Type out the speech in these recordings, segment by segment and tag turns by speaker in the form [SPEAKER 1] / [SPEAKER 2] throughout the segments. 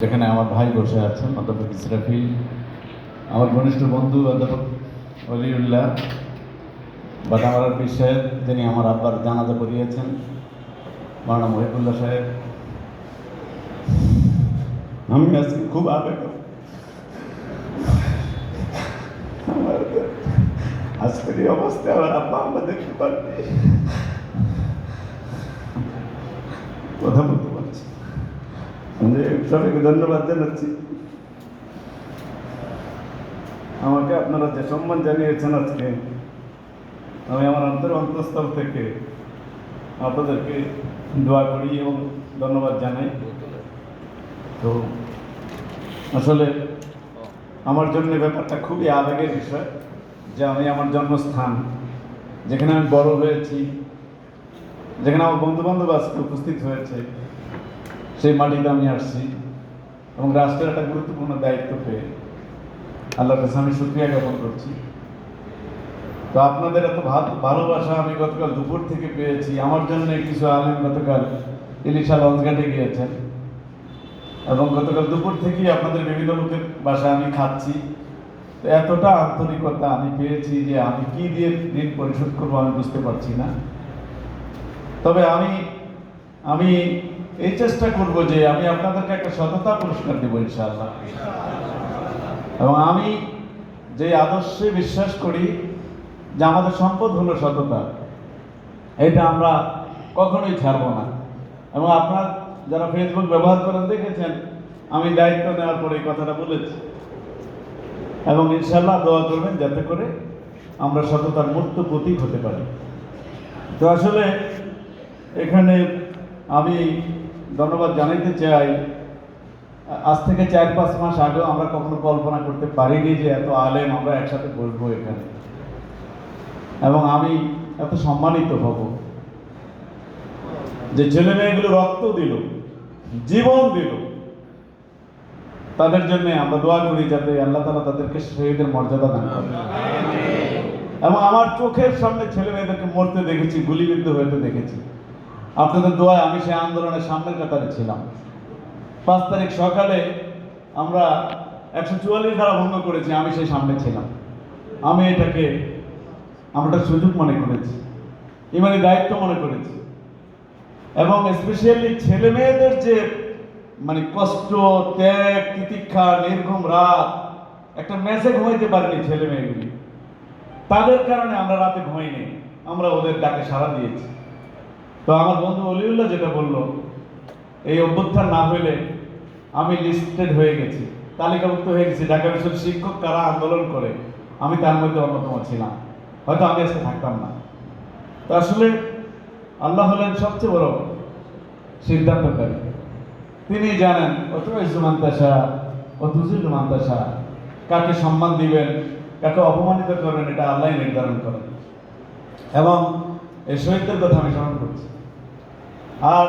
[SPEAKER 1] যেখানে আমার ভাই বসে আছেন অধ্যাপক ইসরাফিল, আমার ঘনিষ্ঠ বন্ধু অধ্যাপক ওলিউল্লাহ বাদামারার পীর সাহেব, যিনি আমার আব্বার জানাজা পড়িয়েছেন, মাওলানা মহিবুল্লাহ সাহেব। আমি আজকে খুব আবেগ, আজকের এই অবস্থায় আমার আব্বা আম্মা দেখতে পারবে, কথা বলতে পারছি। সবাইকে ধন্যবাদ জানাচ্ছি। আমাকে আপনারা যে সম্মান জানিয়েছেন আজকে, আমি আমার অন্তঃস্থল থেকে আপনাদেরকে দোয়া করি এবং ধন্যবাদ জানাই। তো আসলে আমার জন্য ব্যাপারটা খুবই আবেগের বিষয়, যে আমি আমার জন্মস্থান, যেখানে আমি বড় হয়েছি, যেখানে আমার বন্ধুবান্ধব আজকে উপস্থিত হয়েছে, সেই মাটিতে আমি আসছি এবং রাষ্ট্রের একটা গুরুত্বপূর্ণ দায়িত্ব পেয়ে আল্লাহর কাছে আমি শুকরিয়া জ্ঞাপন করছি। তো আপনাদের এত ভালোবাসা আমি গতকাল দুপুর থেকে পেয়েছি। আমার জন্য কিছু আলেম গতকাল ইলিশা লঞ্চঘাটে গিয়েছেন এবং গতকাল দুপুর থেকেই আপনাদের বিভিন্ন লোকের বাসায় আমি খাচ্ছি। তো এতটা আন্তরিকতা আমি পেয়েছি যে আমি কি দিয়ে ঋণ পরিশোধ করবো আমি বুঝতে পারছি না। তবে আমি এই চেষ্টা করব যে আমি আপনাদেরকে একটা সততা পুরস্কার দেবো ইনশাআল্লাহ। এবং আমি যে আদর্শে বিশ্বাস করি যে আমাদের সম্পদ হলো সততা, এটা আমরা কখনোই ছাড়ব না। এবং আপনার যারা ফেসবুক ব্যবহার করেন দেখেছেন, আমি দায়িত্ব নেওয়ার পরে এই কথাটা বলেছি এবং ইনশাআল্লাহ দোয়া করবেন যাতে করে আমরা সততার মূর্ত প্রতীক হতে পারি। তো আসলে এখানে আমি ধন্যবাদ জানাইতে চাই। আজ থেকে 4-5 মাস আগেও আমরা কখনো কল্পনা করতে পারিনি যে এত আলেম আমরা একসাথে বসবো এখানে, এবং আমি এত সম্মানিত হব যে ছেলে মেয়েগুলো রক্ত দিল, জীবন দিল, তাদের জন্য আমরা দোয়া করি যাতে আল্লাহ তাআলা তাদেরকে শহীদের মর্যাদা দান করেন। এবং আমার চোখের সামনে ছেলে মেয়েদেরকে মরতে দেখেছি, গুলিবিদ্ধ হতে দেখেছি। আপনাদের দোয়ায় আমি সেই আন্দোলনের সামনের কাতারে ছিলাম। 5 তারিখ সকালে আমরা 144 ধারা ভঙ্গ করেছি, আমি সেই সামনে ছিলাম। আমি এটাকে আমরা সুযোগ মনে করেছি, ইমানি দায়িত্ব মনে করেছি। এবং স্পেশালি ছেলে মেয়েদের যে কষ্ট, ত্যাগ, তিতিক্ষা, নির্ঘুম রাত, একটা মেসে ঘুমাইতে পারিনি ছেলে মেয়েগুলি, তাদের কারণে আমরা রাতে ঘুমাইনি, আমরা ওদের ডাকে সাড়া দিয়েছি। তো আমার বন্ধু অলিউল্লাহ যেটা বললো, এই অভ্যুত্থান না হইলে আমি লিস্টেড হয়ে গেছি, তালিকাভুক্ত হয়ে গেছি। ঢাকা বিশ্ববিদ্যালয়ের শিক্ষক কারা আন্দোলন করে, আমি তার মধ্যে অন্যতম ছিলাম, হয়তো আমি আজকে থাকতাম না। তো আসলে আল্লাহ হলেন সবচেয়ে বড় সিদ্ধান্তকারী। তিনি জানেন অত ইজুমান্তাসা অত জুলুমান্তাসা, কাকে সম্মান দিবেন, কাকে অপমানিত করবেন, এটা আল্লাহ নির্ধারণ করেন। এবং এই শহীদদের কথা আমি স্মরণ করছি। আর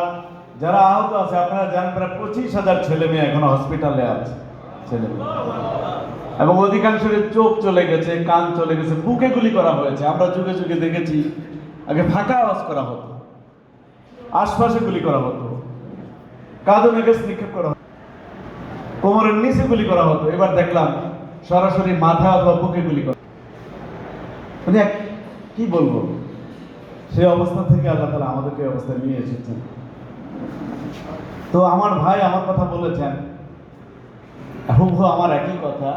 [SPEAKER 1] যারা আহত আছে, আপনারা জানেন প্রায় 25,000 ছেলে মেয়ে এখনো হসপিটালে আছে, ছেলে মেয়ে, এবং অধিকাংশের চোখ চলে গেছে, কান চলে গেছে, বুকে গুলি করা হয়েছে। আমরা যুগে যুগে দেখেছি আগে ফাঁকা আওয়াজ করা হতো, আশপাশে গুলি করা হতো, কাঁধে গ্যাস নিক্ষেপ করা হতো, কোমরের নিচে গুলি করা হতো। এবার দেখলাম সরাসরি মাথা অথবা বুকে গুলি করা। কি বলবো, সেই অবস্থা থেকে আল্লাহ তাআলা আমাদেরকে এই অবস্থায় নিয়ে এসেছেন। তো আমার ভাই আমার কথা বলেছেন, হুবহু আমার একই কথা,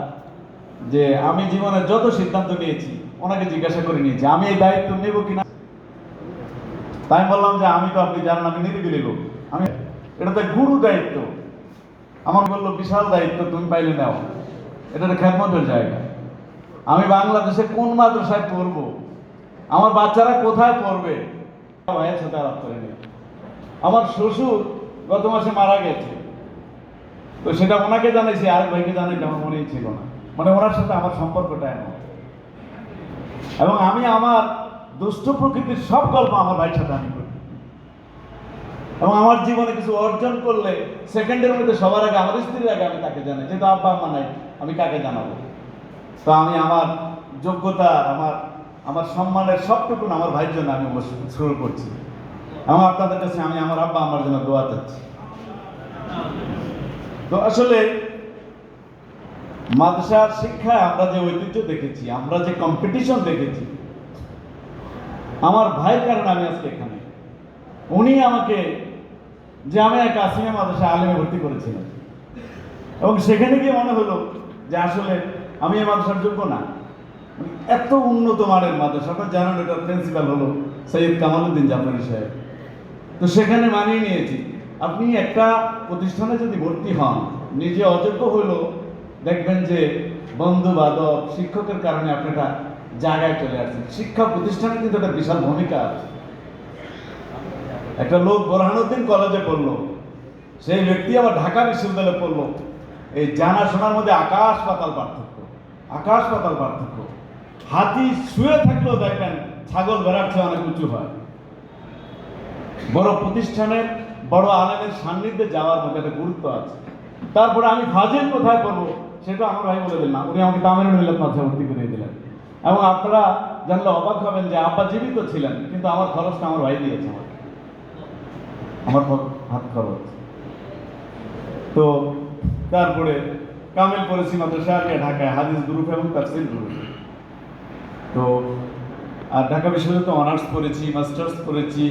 [SPEAKER 1] যে আমি জীবনে যত সিদ্ধান্ত নিয়েছি ওনাকে জিজ্ঞাসা করে নিয়েছি আমি এই দায়িত্ব নেব কিনা। তাই বললাম যে আমি তো, আপনি জানেন আমি নিরিবিলি লোক, আমি এটা তো গুরু দায়িত্ব। আমার বললো বিশাল দায়িত্ব, তুমি পাইলে নাও, এটা তো খেদমতের জায়গা। আমি বাংলাদেশে কোন মাদ্রাসায় পড়বো, আমার বাচ্চারা কোথায় পড়বে, ভাইয়ের সাথে আলাপ করে নিই। আমার শ্বশুর গত মাসে মারা গেছে, তো সেটা ওনাকে জানাইছি, আরেক ভাইকে জানাইতে আমার মনেই ছিল না। ওনার সাথে আমার সম্পর্কটা এমন। এবং আমি আমার দুষ্ট প্রকৃতির সব গল্প আমার ভাইয়ের সাথে আমি করি। এবং আমার জীবনে কিছু অর্জন করলে সেকেন্ডের মধ্যে সবার আগে আমার স্ত্রীর আগে আমি তাকে জানাই, যেহেতু আব্বা আম্মা নাই আমি কাকে জানাবো। তো আমি আমার যোগ্যতা, আমার সম্মানের সবটুকু আমার ভাইয়ের জন্য আমি শুরু করছি। এবং আপনাদের কাছে আমি আমার আব্বা আমার জন্য দোয়া চাচ্ছি। তো আসলে মাদ্রাসার শিক্ষায় আমরা যে ঐতিহ্য দেখেছি, আমরা যে কম্পিটিশন দেখেছি, আমার ভাইয়ের কারণে আমি আজকে এখানে। উনি আমাকে জামিয়া কাসিমিয়া মাদ্রাসা আলেমে ভর্তি করেছিলেন এবং সেখানে গিয়ে মনে হলো যে আসলে আমি এই মাদ্রাসার যোগ্য না। এত উন্নত মানের মাদ্রাসা, আপনারা জানেন এটার প্রিন্সিপাল হলো সৈয়দ কামালউদ্দিন জাফরি সাহেব। তো সেখানে মানিয়ে নিয়েছি। আপনি একটা প্রতিষ্ঠানে যদি ভর্তি হন, নিজে অযোগ্য হলো, দেখবেন যে বন্ধু বান্ধব শিক্ষকের কারণে আপনি একটা জায়গায় চলে আসছেন। শিক্ষা প্রতিষ্ঠানে কিন্তু একটা বিশাল ভূমিকা আছে। একটা লোক বোরহানুদ্দিন কলেজে পড়লো, সেই ব্যক্তি আবার ঢাকা বিশ্ববিদ্যালয়ে পড়লো। এই জানাশোনার মধ্যে আকাশ পাতাল পার্থক্য, আকাশ পাতাল পার্থক্য। হাতি শুয়ে থাকলেও দেখবেন ছাগল বেড়ার চেয়ে অনেক উঁচু হয়। বড় প্রতিষ্ঠানের বড় আলেমের সান্নিধ্যে যাওয়ার মধ্যে একটা গুরুত্ব আছে। তারপরে আমি ফাজিল কোথায় করবো সেটা আমার ভাই বলে দিলেন না, উনি আমাকে তামিলনাড়ু মিলাদ মাদ্রাসায় ভর্তি করিয়ে দিলেন। এবং আপনারা জানলে অবাক হবেন যে আব্বা জীবিত ছিলেন, কিন্তু আমার খরচটা আমার ভাই দিয়েছে, আমার হাত খরচ। তো তারপরে কামিল পড়েছি মাদ্রাসা ঢাকায় হাদিস গ্রুপ এবং তাফসীর গ্রুপ। তো আর ঢাকা বিশ্ববিদ্যালয়ে অনার্স করেছি, মাস্টার্স করেছি,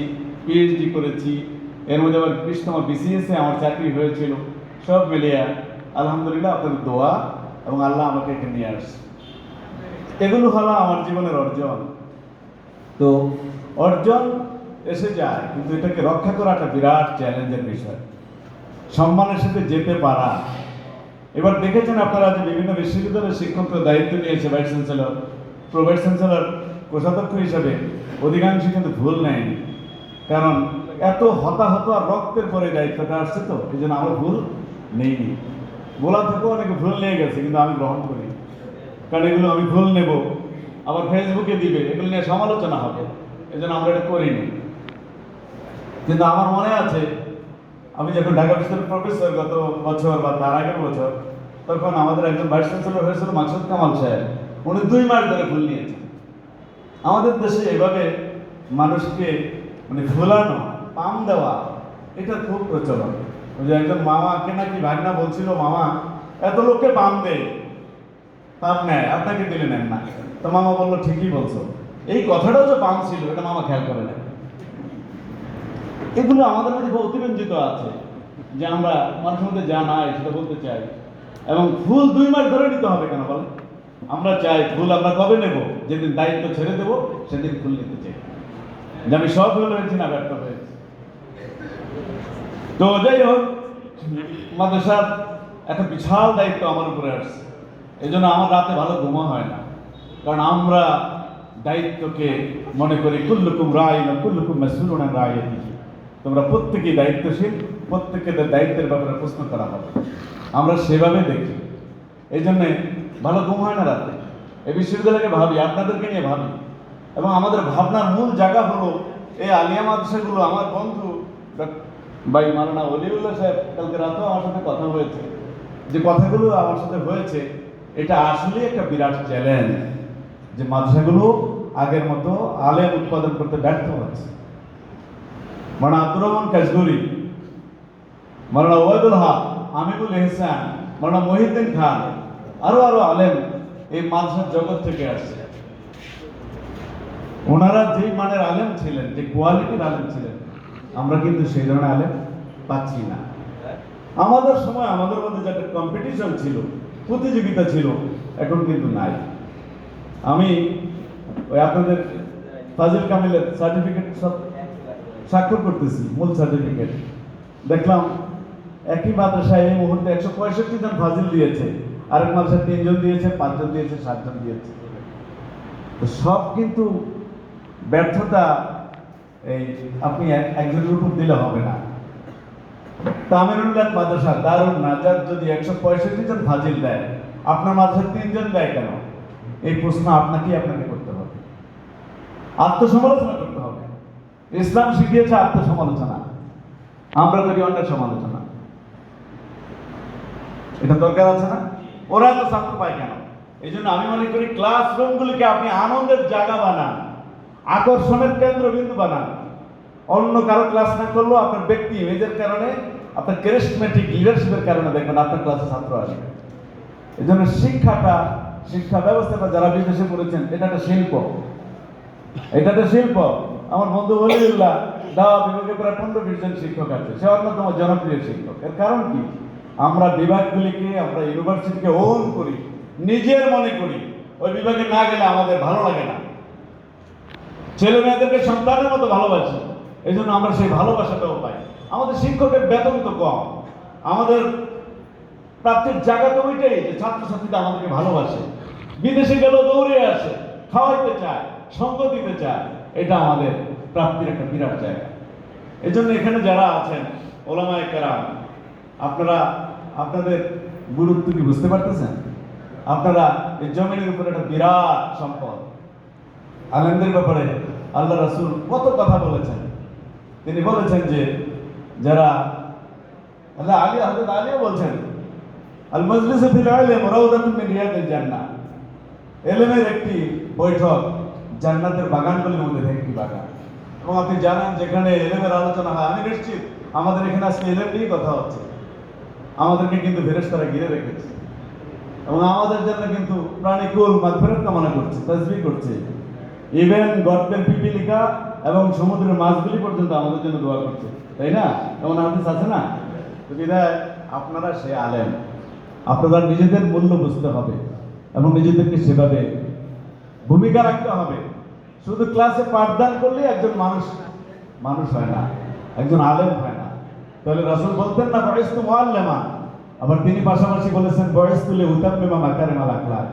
[SPEAKER 1] পিএইচডি করেছি। এর মধ্যে আবার 20তম বিসিএসে আমার চাকরি হয়েছিল। সব মিলিয়ে আলহামদুলিল্লাহ আপনাদের দোয়া এবং আল্লাহ আমাকে এখানে নিয়ে আসছে। এগুলো হলো আমার জীবনের অর্জন। তো অর্জন এসে যায়, কিন্তু এটাকে রক্ষা করা একটা বিরাট চ্যালেঞ্জের বিষয়। সম্মানের সাথে যেতে পারা। এবার দেখেছেন আপনারা যে বিভিন্ন বিশ্ববিদ্যালয়ের শিক্ষকরা দায়িত্ব নিয়েছে, vice chancellor, pro vice chancellor, কোষাধ্যক্ষ হিসাবে অধিকাংশ কিন্তু ভুল নেয়নি। কারণ এত হতাহত আর রক্তের পরে দায়িত্বটা আসছে, তো এই জন্য আমার ভুল নেইনি। বলা থেকেও অনেকে ভুল নিয়ে গেছে, কিন্তু আমি গ্রহণ করি। কারণ এগুলো আমি ভুল নেব, আবার ফেসবুকে দিবে, এগুলো নিয়ে সমালোচনা হবে, এই জন্য আমরা এটা করিনি। কিন্তু আমার মনে আছে আমি যখন ঢাকা বিশ্ববিদ্যালয়ের প্রফেসর গত বছর বা তার আগের বছর, তখন আমাদের একজন ভাইস চ্যান্সেলর হয়েছিল মাকসুদ কামাল সাহেব। উনি 2 মাস ধরে ভুল নিয়েছেন। আমাদের দেশে এভাবে মানুষকে মানে ভুলানো, পাম দেওয়া, এটা খুব প্রচলন। ওই যে একজন মামাকে নাকি ভাগনা বলছিল, মামা এত লোককে পাম দেয়, পাম নেয়, আপনাকে দিলে নেন না। তো মামা বললো ঠিকই বলছো। এই কথাটাও যে পাম ছিল, এটা মামা খেয়াল করে নেয়। এগুলো আমাদের মধ্যে খুব অতিরঞ্জিত আছে, যে আমরা মানুষের মধ্যে যা নাই সেটা বলতে চাই। এবং ভুল 2 মাস ধরে নিতে হবে কেন বলেন? আমরা চাই ভুল আমরা কবে নেব? যেদিন দায়িত্ব ছেড়ে দেবো সেদিন ভুল নিতে চাই, যে আমি সব ভুল হয়েছি না ব্যর্থ হয়েছি। তো যাই হোক, মাদ্রাসার একটা বিশাল দায়িত্ব আমার উপরে আসছে। এই জন্য আমার রাতে ভালো ঘুমা হয় না। কারণ আমরা দায়িত্বকে মনে করি কুল্লুকুম রাইন কুল্লুকুম মাসউলুন আন রাইয়াতিহি, তোমরা প্রত্যেকেই দায়িত্বশীল, প্রত্যেকের দায়িত্বের ব্যাপারে প্রশ্ন করা হবে। আমরা সেভাবে দেখি, এই জন্যে ভালো ঘুম হয় না রাতে। এই বিশ্ববিদ্যালয়কে ভাবি, আপনাদেরকে নিয়ে ভাবি। এবং আমাদের ভাবনার মূল জায়গা হলো এই আলিয়া মাদ্রাসাগুলো। আমার বন্ধু ভাই মাওলানা ওলিউল্লাহ সাহেব কালকে রাতেও আমার সাথে কথা হয়েছে, যে কথাগুলো আমার সাথে হয়েছে, এটা আসলে একটা বিরাট চ্যালেঞ্জ যে মাদ্রাসাগুলো আগের মতো আলেম উৎপাদন করতে ব্যর্থ হচ্ছে। মাওলানা আব্দুর রহমান কাশগরি, মাওলানা ওবায়দুল হক, আমিবুল ইহসান, মাওলানা মহিউদ্দিন খান, আরো আলেম এই মাদ্রাসার জগৎ থেকে আসছে। ওনারা যেই মানের আলেম ছিলেন, যে কোয়ালিটির আলেম ছিলেন, আমরা কিন্তু সেই ধরনের আলেম পাচ্ছি না। আমাদের সময় আমাদের মধ্যে যে একটা কম্পিটিশন ছিল, প্রতিযোগিতা ছিল, এখন কিন্তু নাই। আমি ওই আপনাদের ফাজিল কামিলের সার্টিফিকেট সব স্বাক্ষর করতেছি, মূল সার্টিফিকেট দেখলাম একই মাদ্রাসায় এই মুহূর্তে 165 জন ফাজিল দিয়েছে, আরেক মাদ্রাসায় 3 জন দিয়েছে, 5 জন দিয়েছে, 7 জন দিয়েছে। তো সব কিন্তু ব্যর্থতা এই আপনি একজনের উপর দিলে হবে না। তামিলুল মাদ্রাসা দারুন নাজাত যদি 165 জন ফাজিল দেয়, আপনার মাদ্রাসায় 3 জন দেয় কেন? এই প্রশ্ন আপনাকে করতে হবে। আত্মসমালোচনা করতে হবে। ইসলাম শিখিয়েছে আত্মসমালোচনা, আমরা করি অন্যের সমালোচনা। এটা দরকার আছে না? ওরা তো ছাত্র পায় কেন? এই জন্য আমি মনে করি ক্লাসরুমগুলিকে আপনি আনন্দের জায়গা বানান, আকর্ষণের কেন্দ্রবিন্দু বানান। অন্য কারো ক্লাস না করলেও আপনার ব্যক্তি ইমেজের কারণে আপনার ক্যারিজমেটিক লিডারশিপের কারণে দেখবেন আপনার ক্লাসে ছাত্র আসবে। এই জন্য শিক্ষা ব্যবস্থাটা যারা বিদেশে পড়েছেন, এটা একটা শিল্প, এটা একটা শিল্প। আমার বন্ধু বলিউল্লাহ দাওয়া বিভাগে প্রায় 15-20 জন শিক্ষক আছে, সে অন্যতম জনপ্রিয় শিক্ষক। এর কারণ কি? আমরা বিভাগগুলিকে, আমরা ইউনিভার্সিটিকে ওন করি, নিজের মনে করি। ওই বিভাগে না গেলে আমাদের ভালো লাগে না, ছেলে মেয়েদেরকে সন্তানের মতো ভালোবাসি, এই জন্য আমরা সেই ভালোবাসাটাও পাই। আমাদের শিক্ষকের বেতন তো কম, আমাদের প্রাপ্তির জায়গা তো ওইটাই যে ছাত্রছাত্রীরা আমাদেরকে ভালোবাসে, বিদেশে গেলেও দৌড়ে আসে, খাওয়াইতে চায়, সঙ্গ দিতে চায়। এটা আমাদের প্রাপ্তির একটা বিরাট জায়গা। এই জন্য এখানে যারা আছেন ওলামায়ে কেরাম, আপনারা আপনাদের গুরুত্ব কি বুঝতে পারতেছেন? আপনারা এই জমিনের উপর একটা বিরাট সম্পদ। আলেমদের ব্যাপারে আল্লাহ রাসূল কত কথা বলেছেন। তিনি বলেছেন যে যারা হযরত আলীও বলছেন, আল মাজলিসু ফিল ইলম রাউদাতুম মিন রিয়াদিল জান্নাহ, ইলমের একটি বৈঠক জান্নাতের বাগানগুলির মধ্যে একটি বাগান। এবং আপনি জানেন যেখানে ইলমের আলোচনা হয়, আমি নিশ্চিত আমাদের এখানে আজকে ইলম নিয়ে কথা হচ্ছে, আমাদেরকে কিন্তু ফেরেশতারা ঘিরে রেখেছে এবং আমাদের জন্য কিন্তু প্রাণীকুল মাগফিরাত কামনা করছে, তাসবিহ করছে। ইভেন গর্তের পিপিলিকা এবং সমুদ্রের মাছগুলি পর্যন্ত আমাদের জন্য দোয়া করছে, তাই না? এমন হাদিস আছে না? তো বিধায় আপনারা সে আলেম, আপনারা নিজেদের মূল্য বুঝতে হবে এবং নিজেদেরকে সেভাবে ভূমিকা রাখতে হবে। শুধু ক্লাসে পাঠদান করলে একজন মানুষ হয় না, একজন আলেম হয় না। তাহলে রাসূল বলতেন না বয়স্তু মুআল্লিমা, আবার তিনি পাশাপাশি বলেছেন বয়স্তুলে উতাম্মিমা মাকারিমাল আখলাক,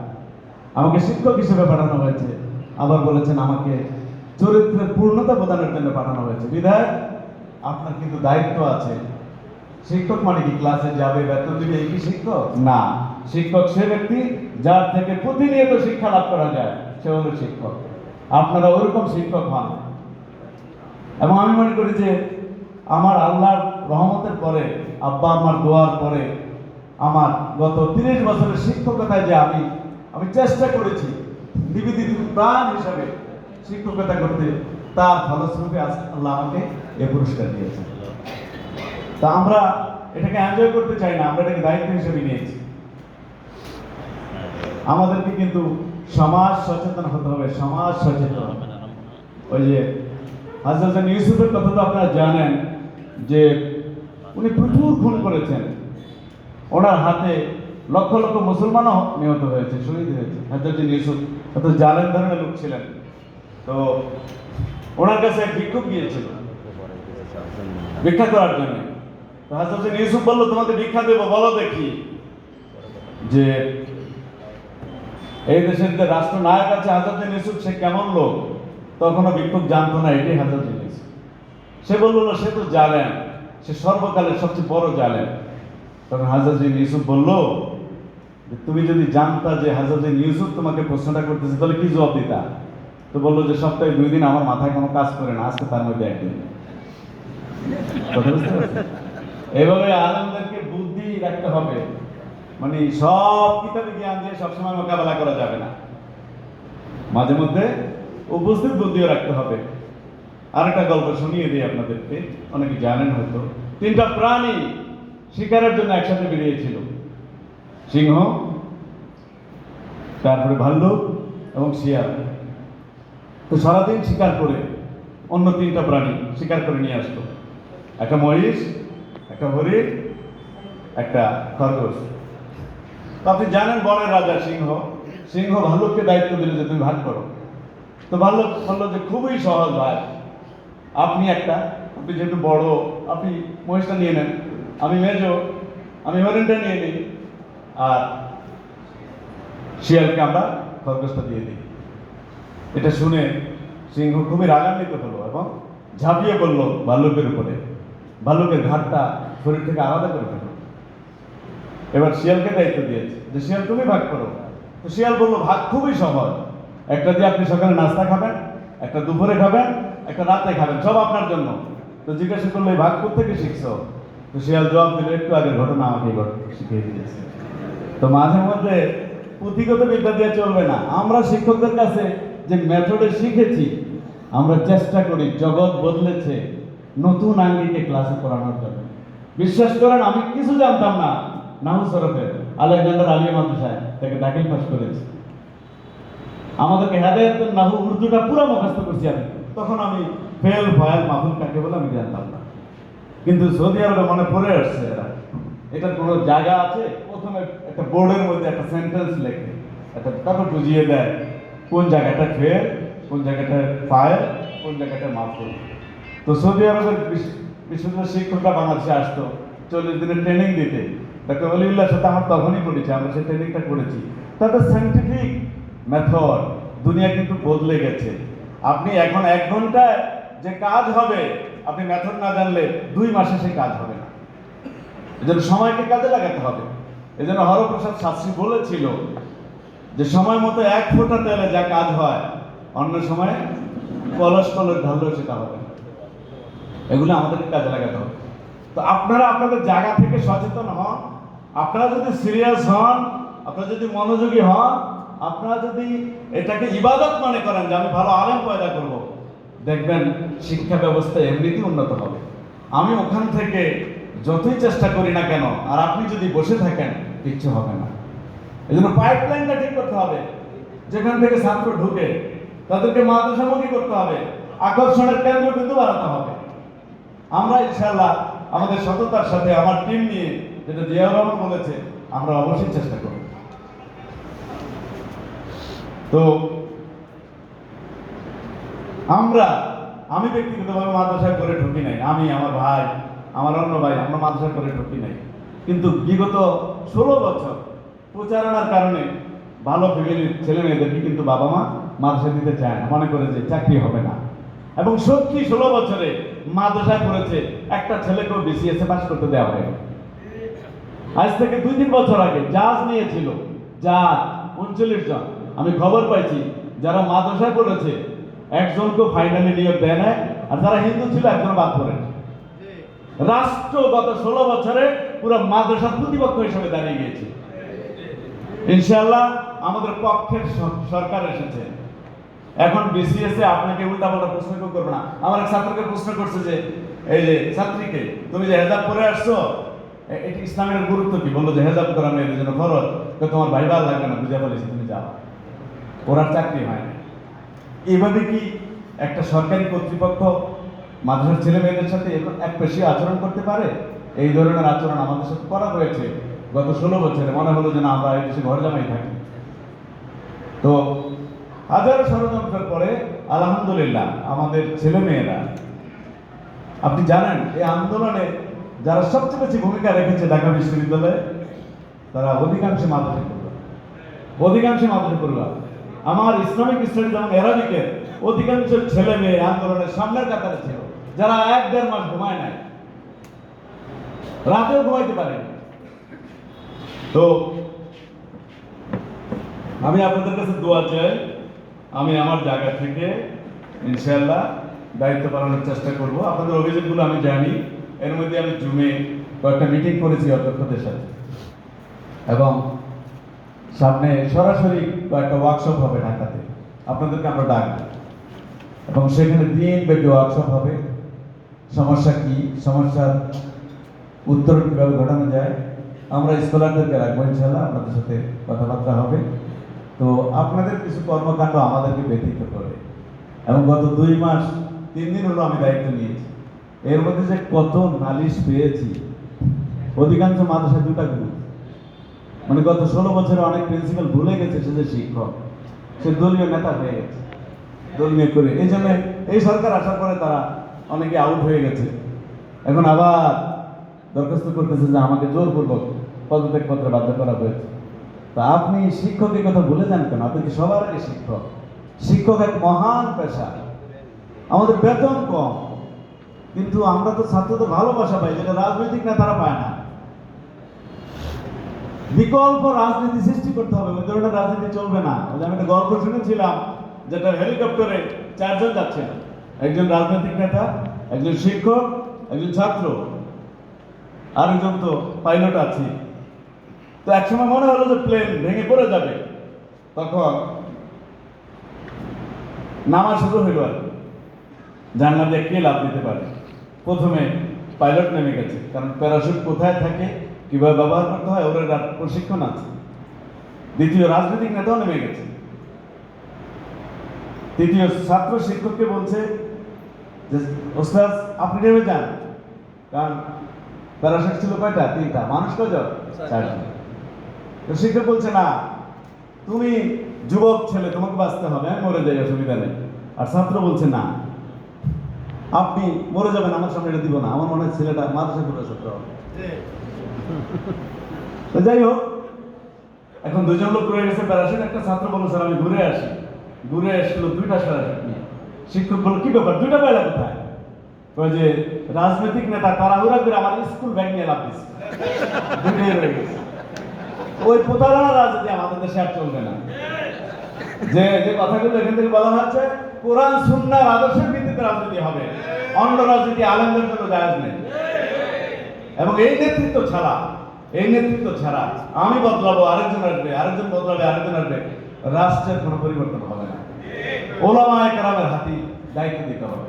[SPEAKER 1] আমাকে শিক্ষক হিসেবে পাঠানো হয়েছে। আবার বলেছেন আমাকে চরিত্রের পূর্ণতা প্রদানের জন্য পাঠানো হয়েছে। বিধায় আপনার কিন্তু দায়িত্ব আছে। শিক্ষক মানে কি ক্লাসে যাবে, বেতন দিবে, এই কি শিক্ষক? না, শিক্ষক সে ব্যক্তি যার থেকে প্রতিনিয়ত শিক্ষা লাভ করা যায়, সে হলো শিক্ষক। আপনারা ওরকম শিক্ষক হন। এবং আমি মনে করি যে আমার আল্লাহর রহমতের পরে, আব্বা আমার দোয়ার পরে, আমার গত 30 বছরের শিক্ষকতায় যে আমি চেষ্টা করেছি নিবেদিত প্রাণ হিসাবে শিক্ষকতা করতে, তার ফলশ্রুতি আল্লাহ আমাকে এ পুরস্কার দিয়েছেন। তা আমরা এটাকে এনজয় করতে চাই না, আমরা এটাকে দায়িত্ব হিসেবে নিয়েছি। আমাদেরকে কিন্তু সমাজ সচেতন হতে হবে, সমাজ সচেতন। ওই যে হযরত ইউসুফের কথা তো আপনারা জানেন যে উনি প্রচুর খুন করেছেন, ওনার হাতে লক্ষ লক্ষ মুসলমানও নিহত হয়েছে, শহীদ হয়েছে। হযরত ইউসুফ এত জালেম ধরনের লোক ছিলেন। তো ওনার কাছে এক ভিক্ষুক গিয়েছিল ভিক্ষা করার জন্য। তো হযরত ইউসুফ বলল, তোমাকে ভিক্ষা দেবো, বলো দেখি যে এই দেশের যে রাষ্ট্রনায়ক আছে হযরত ইউসুফ, সে কেমন লোক। তখনও ভিক্ষুক জানতো না এটাই হযরত ইউসুফ। সে বলল সে তো জালেম, সে সর্বকালের সবচেয়ে বড় জালেম। তখন হযরত ইউসুফ বলল, তুমি যদি জানতা যে হযরত ইউসুফ তোমাকে প্রশ্নটা করতেছে, তাহলে কি জবাব দিতা? তো বললো যে সপ্তাহে 2 দিন আমার মাথায় কোনো কাজ করে না, আজকে তার মধ্যে একদিন। কথা বুঝতে পারছেন? এভাবে আলেমদেরকে বুদ্ধি রাখতে হবে, মানে সব কিতাবে জ্ঞান দিয়ে সবসময় মোকাবেলা করা যাবে না, মাঝে মধ্যে উপস্থিত বুদ্ধিও রাখতে হবে। আরেকটা গল্প শুনিয়ে দিই আপনাদেরকে, অনেকে জানেন হয়তো। 3টা প্রাণী শিকারের জন্য একসাথে বেরিয়েছিল, সিংহ, তারপরে ভাল্লুক এবং শিয়াল। তো সারাদিন শিকার করে অন্য 3টা প্রাণী শিকার করে নিয়ে আসতো, একটা মহিষ, একটা হরিণ, একটা খরগোশ। তো আপনি জানেন বনের রাজা সিংহ ভাল্লুককে দায়িত্ব দিল যে তুমি ভাগ করো। তো ভাল্লুক বললো যে খুবই সহজ ভাই, আপনি যেহেতু বড়, আপনি মহিষটা নিয়ে নেন, আমি মেজো, আমি হরিণটা নিয়ে নিই, আর শিয়ালকে আমরা খরগোশটা দিয়ে দিই। এটা শুনে সিংহ খুবই রাগান্বিত হলো এবং ঝাঁপিয়ে পড়লো ভাল্লুকের উপরে, ভাল্লুকের ঘাটটা শরীর থেকে আলাদা করে ফেলল। এবার শিয়ালকে দায়িত্ব দিয়েছে যে শিয়াল তুমি ভাগ করো। তো শিয়াল বললো ভাগ খুবই সহজ, একটা দিয়ে আপনি সকালে নাস্তা খাবেন, একটা দুপুরে খাবেন, একটা রাতে খাবেন, সব আপনার জন্য। তো জিজ্ঞাসা করলো এই ভাগ কোত্থেকে শিখছো? তো শিয়াল জবাব দিল, একটু আগের ঘটনা আমাকে শিখিয়ে দিয়েছে। তো মাঝে মধ্যে পুঁথিগত বিদ্যা দিয়ে চলবে না। আমরা শিক্ষকদের কাছে যে মেথডে শিখেছি, আমরা চেষ্টা করি, জগৎ বদলেছে, নতুন আঙ্গিকে ক্লাসে পড়ানোর জন্য,
[SPEAKER 2] বিশ্বাস করেন আমি কিছু জানতাম না নাহু সরফে আলেকজান্ডার আলিয়া মাদ্রাসায় থেকে দাখিল পাস করেছি। আমাদেরকে হেদায়েতুন নাহু উর্দুটা পুরো মুখস্থ করছি আমি। তখন আমি ফেল ফাইল মাফুল কাকে বলে আমি জানতাম না, কিন্তু সৌদি আরবে মনে পড়ে আসছে এরা এটার কোনো জায়গা আছে। প্রথমে একটা বোর্ডের মধ্যে একটা সেন্টেন্স লেখে, একটা তারপর বুঝিয়ে দেয় কোন জায়গাটা ফেল, কোন জায়গাটা ফাইল, কোন জায়গাটা মাফুল। তো সৌদি আরবের বিশ্ববিদ্যালয়ের শিক্ষকরা বাংলাদেশে আসতো 40 দিনের ট্রেনিং দিতে। ডক্টর অলিউল্লাহর সাথে আমার তখনই পড়েছি, আমরা সেই ট্রেনিংটা করেছি। তাদের সাইন্টিফিক মেথড, দুনিয়া কিন্তু বদলে গেছে। আপনি এখন 1 ঘন্টায় যে কাজ হবে, আপনি মেথড না জানলে 2 মাসে সেই কাজ হবে না। এজন্য সময়কে কাজে লাগাতে হবে। এজন্য হরপ্রসাদ শাস্ত্রী বলেছিল যে সময় মতো 1 ফোঁটা তেলে যা কাজ হয়, অন্য সময় কলস ঢাললেও সেটা হবে না। এগুলো আমাদেরকে কাজে লাগাতে হবে। তো আপনারা আপনাদের জায়গা থেকে সচেতন হন। আপনারা যদি সিরিয়াস হন, আপনারা যদি মনোযোগী হন, আপনারা যদি এটাকে ইবাদত মনে করেন যে আমি ভালো আলেম পয়দা করব, দেখবেন শিক্ষা ব্যবস্থা এমনিতেই উন্নত হবে। আমি ওখান থেকে যতই চেষ্টা করি না কেন, আর আপনি যদি বসে থাকেন, কিচ্ছু হবে না। এই জন্য পাইপলাইনটা ঠিক করতে হবে। যেখান থেকে ছাত্র ঢুকে তাদেরকে মাদ্রাসামুখী করতে হবে, আকর্ষণের কেন্দ্র কিন্তু বাড়াতে হবে। আমরা ইনশাআল্লাহ আমাদের সততার সাথে আমার টিম নিয়ে, যেটা জিয়াউর রহমান বলেছে, আমরা অবশ্যই চেষ্টা করব। তো আমি ব্যক্তিগতভাবে মাদ্রাসায় করে ঢুকি নাই, আমি, আমার ভাই, আমার অন্য ভাই, আমরা মাদ্রাসায় করে ঢুকি নাই। কিন্তু বিগত 16 বছর প্রচারণার কারণে ভালো ফ্যামিলির ছেলে মেয়েদেরকে কিন্তু বাবা মা মাদ্রাসা দিতে চায় না, মনে করে যে চাকরি হবে না। এবং সত্যি 16 বছরে মাদ্রাসায় পড়েছে একটা ছেলেকেও বিসিএস পাস করতে দেওয়া হয়। আজ থেকে 2-3 বছর আগে জাজ নিয়েছিল, জাজ 39 জন। আমি খবর পাইছি যারা মাদ্রাসায় পড়েছে একজনকে ফাইনালি নিয়োগ দেয় না, আর যারা হিন্দু ছিল একজন বাদ পড়ে। রাষ্ট্র গত 16 বছরে পুরো মাদ্রাসার প্রতিপক্ষ হিসেবে দাঁড়িয়ে গিয়েছে। ইনশাআল্লাহ আমাদের পক্ষের সরকার এসেছে। এখন বিসিএস এ আপনাকে উল্টাপাল্টা প্রশ্ন কেউ করবে না। আমার এক ছাত্রকে প্রশ্ন করছে যে, এই যে ছাত্রীকে, তুমি যে হেজাব পরে আসছো, এটি ইসলামের গুরুত্ব কি? বললো যে হেজাব করা মেয়েদের জন্য ফরজ। তোমার ভাই ভালো লাগবে না, বুঝে ফেলেছি, তুমি যাও। ওরা চাকরি হয় না। এইভাবে কি একটা সরকারি কর্তৃপক্ষ মাদ্রাসার ছেলে মেয়েদের সাথে এক পেশি আচরণ করতে পারে? এই ধরনের আচরণ আমাদের সাথে করা হয়েছে গত 16 বছরে। মনে হলো যে না, আমরা এই দেশে ঘর জামাই থাকি। তো হাজারো ষড়যন্ত্রের পরে আলহামদুলিল্লাহ আমাদের ছেলে মেয়েরা, আপনি জানেন এই আন্দোলনে যারা সবচেয়ে বেশি ভূমিকা রেখেছে ঢাকা বিশ্ববিদ্যালয়ে, তারা অধিকাংশ মাদ্রাসা পড়ুয়া। আমার ইসলামিক স্টাডি যেমন অ্যারাবিকের অধিকাংশ ছেলে মেয়ে আন্দোলনের সামনের কাতারে ছিল, যারা 1-1.5 মাস ঘুমায় নাই, রাতেও ঘুমাইতে পারে। তো আমি আপনাদের কাছে দোয়া চাই। আমি আমার জায়গা থেকে ইনশাআল্লাহ দায়িত্ব পালনের চেষ্টা করব। আপনাদের অভিযোগগুলো আমি জানি। এর মধ্যে আমি জুমে কয়েকটা মিটিং করেছি অধ্যক্ষদের সাথে, এবং সামনে সরাসরি কয়েকটা ওয়ার্কশপ হবে ঢাকাতে, আপনাদেরকে আমরা ডাকবো, এবং সেখানে দিনব্যাপী ওয়ার্কশপ হবে। সমস্যা কি, সমস্যার উত্তর কীভাবে ঘটানো যায়, আমরা স্কলারদেরকে রাখবো। ইনশাআল্লাহ আপনাদের সাথে কথাবার্তা হবে। তো আপনাদের কিছু কর্মকাণ্ড আমাদেরকে ব্যথিত করে, এবং গত 2 মাস 3 দিন হলো আমি দায়িত্ব নিয়েছি। এর মধ্যে যে কত নালিশ পেয়েছি। অধিকাংশ মাদ্রাসায় 2টা গ্রুপ, মানে গত 16 বছরে অনেক প্রিন্সিপাল ভুলে গেছে সে যে শিক্ষক, সে দলীয় নেতা হয়ে গেছে, দলীয় করে। এই জন্য এই সরকার আসার পরে তারা অনেকে আউট হয়ে গেছে। এখন আবার দরখাস্ত করতেছে যে আমাকে জোরপূর্বক পদত্যাগ পত্রে বাধ্য করা হয়েছে। তা আপনি শিক্ষকের কথা ভুলে যান কেন? আপনি কি সবার আগে শিক্ষক? শিক্ষক এক মহান পেশা। আমাদের বেতন কম, কিন্তু আমরা তো ছাত্রদের ভালোবাসা পাই, যেটা রাজনৈতিক নেতারা পায় না। বিকল্প রাজনীতি সৃষ্টি করতে হবে। ওই ধরনের রাজনীতি চলবে না। আমি একটা গল্প শুনেছিলাম, যেটা হেলিকপ্টারে 4 জন যাচ্ছিল, একজন রাজনৈতিক নেতা, একজন শিক্ষক, একজন ছাত্র, আরেকজন তো পাইলট আছে। তো একসময় মনে হলো যে প্লেন ভেঙে পড়ে যাবে, তখন নামা শুরু হইল আর জানলা দিয়ে কে লাভ দিতে পারে। প্রথমে পাইলট নেমে গেছে, কারণ প্যারাশুট কোথায় থাকে, কিভাবে ব্যবহার করতে হয়, ওর একটা প্রশিক্ষণ আছে। দ্বিতীয়, রাজনৈতিক নেতাও নেমে গেছে। তৃতীয়, ছাত্র শিক্ষককে বলছে যে ওস্তাদ আপনি নেমে যান, কারণ প্যারাশুট ছিল কয়টা? 3টা। মানুষ কয়জন? 4জন। তো শিক্ষক বলছে না, তুমি যুবক ছেলে, তোমাকে বাঁচতে হবে, আমি মরে যাই, অসুবিধা নেই। আর ছাত্র বলছে না, আপনি মরে যাবেন, আমার সামনে এটা দিব না, আমার মনে হয় ছেলেটা মাদ্রাসা করে ছাত্র হবে। তো যাই হোক, এখন দুজন লোক রয়ে গেছে প্যারাশুট। একটা ছাত্র বলল স্যার আমি ঘুরে আসি। ঘুরে আসলো 2টা প্যারাশুট নিয়ে। শিক্ষক বলল কি ব্যাপার, 2টা পাইলা কোথায়? কয় যে রাজনৈতিক নেতা তাড়াহুড়া করে আমার স্কুল ব্যাগ নিয়ে লাভ দিচ্ছে, 2টাই রয়ে গেছে। ওই প্রতারণা রাজনীতি আমাদের দেশে আর চলবে না। যে যে কথাগুলো এখান থেকে বলা হচ্ছে, কোরআন সুন্নাহর আদর্শের ভিত্তিতে রাজনীতি হবে, অন্য রাজনীতি আলেমদের জন্য জায়েজ নেই। এবং এই নেতৃত্ব ছাড়া আমি বদলাবো, আরেকজন আসবে, আরেকজন বদলাবে, আরেকজন আসবে, রাষ্ট্রের কোনো পরিবর্তন হবে না। ওলামায়ে কেরামের হাতে দায়িত্ব দিতে হবে।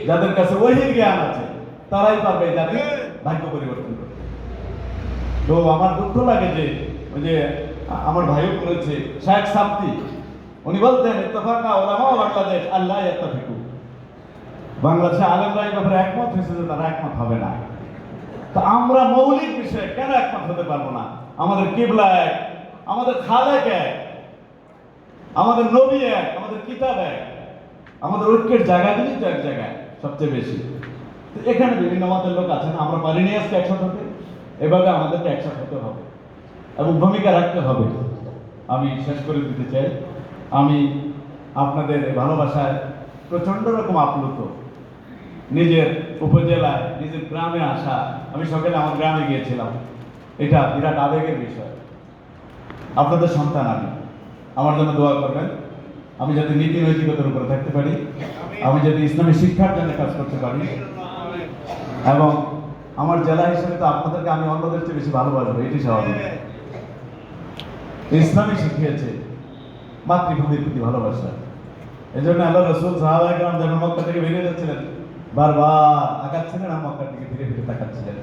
[SPEAKER 2] যাদের কাছে ওহীর জ্ঞান আছে তারাই পারবে জাতি ভাগ্য পরিবর্তন করতে। তো আমার দুঃখ লাগে যে ওই যে আমার ভাইও করেছে শেখ সাপ্তি, উনি বলতেন ইত্তেফাকা উলামা বাংলাদেশ আল্লাহ ইয়াত্তাফিকু। বাংলাদেশে আলেমরা এই ব্যাপারে একমত হয়েছে যে তারা একমত হবে না। তো আমরা মৌলিক বিষয়ে কেন একমত হতে পারবো না? আমাদের কিবলা এক, আমাদের খালেক এক, আমাদের নবী এক, আমাদের কিতাব এক, আমাদের ঐক্যের জায়গাগুলি তো এক জায়গায় সবচেয়ে বেশি। তো এখানে বিভিন্ন মতের লোক আছেন, আমরা পারিনি আজকে একসাথে হতে, এভাবে আমাদেরকে একসাথে হতে হবে এবং ভূমিকা রাখতে হবে। আমি শেষ করে দিতে চাই, আমি আপনাদের এই ভালোবাসায় প্রচন্ড রকম আপ্লুত। নিজের উপজেলায়, নিজের গ্রামে আসা, আমি সকালে আমার গ্রামে গিয়েছিলাম, এটা বিরাট আবেগের বিষয়। আপনাদের সন্তান আমি, আমার জন্য দোয়া করবেন। আমি যাতে নীতি নৈতিকতার উপরে থাকতে পারি, আমি যাতে ইসলামী শিক্ষার জন্য কাজ করতে পারি, এবং আমার জেলা হিসেবে তো আপনাদেরকে আমি অন্যদের চেয়ে বেশি ভালোবাসবো, এটি স্বাভাবিক। ইসলামী শিখিয়েছে মাতৃভূমির প্রতি ভালোবাসা। এই জন্য আল্লাহ রসুল সাহাবায়ে কেরাম যখন মক্কা থেকে বেরিয়ে যাচ্ছিলেন, বারবার আগাচ্ছিলেন আর মক্কার দিকে ফিরে ফিরে তাকাচ্ছিলেন।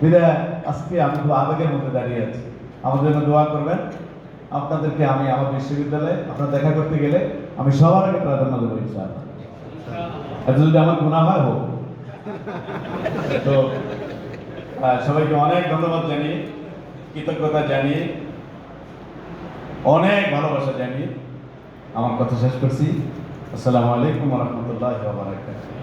[SPEAKER 2] বিদায় আজকে আমি খুব আবেগের মধ্যে দাঁড়িয়ে আছি, আমার জন্য দোয়া করবেন। আপনাদেরকে আমি আমার বিশ্ববিদ্যালয়ে আপনার দেখা করতে গেলে আমি সবার আগে প্রাধান্য দেবো ইনশাআল্লাহ। এতে যদি আমার গুনাহ হয় হোক। তো সবাইকে অনেক ধন্যবাদ জানিয়ে, কৃতজ্ঞতা জানিয়ে, অনেক ভালোবাসা জানিয়ে আমার কথা শেষ করছি। আসসালামু আলাইকুম ওয়া রাহমাতুল্লাহি ওয়া বারাকাতুহু।